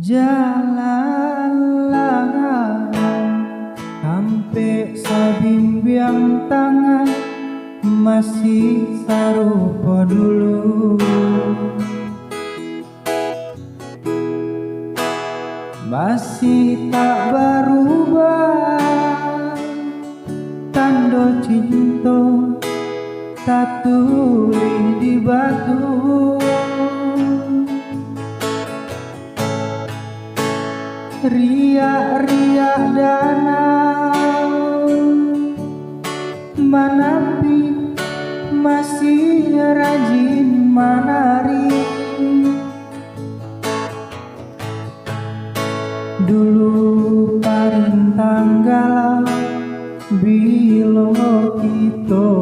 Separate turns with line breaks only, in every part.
Jalan sampai sabimbiang tangan masih sarupa dulu, masih tak berubah tanda cinta tak tulis di batu. Riak-riak danau menepi masih rajin menari. Dulu parintang galau bila kita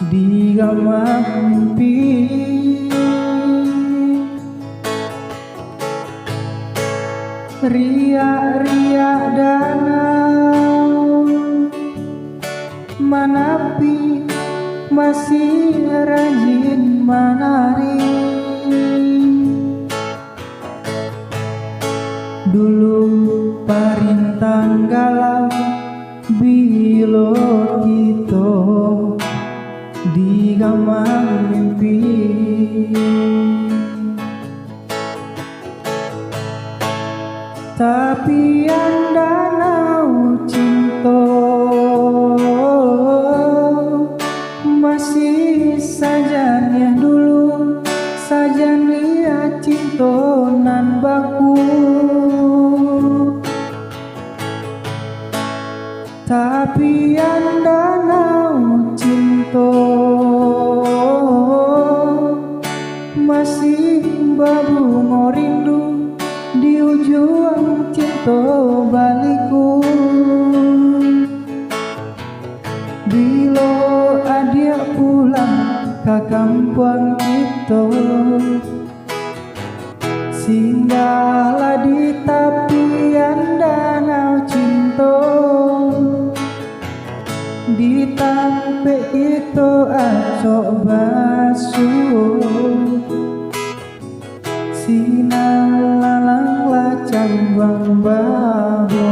digambar mimpi. Riak-riak danau menepi masih rajin menari. Dulu parintang galau bila kita digambar mimpi. Tapi danau cinta masih sajanya dulu, sajanya cinta nan baku. Tapi danau cinta masih babungo rindu di ujung cinta baliku. Bila adik pulang ke kampung kita, singgahlah di tepian danau cinta. Di tampek itu acok basuh, sinar lalang lacang bang bahu.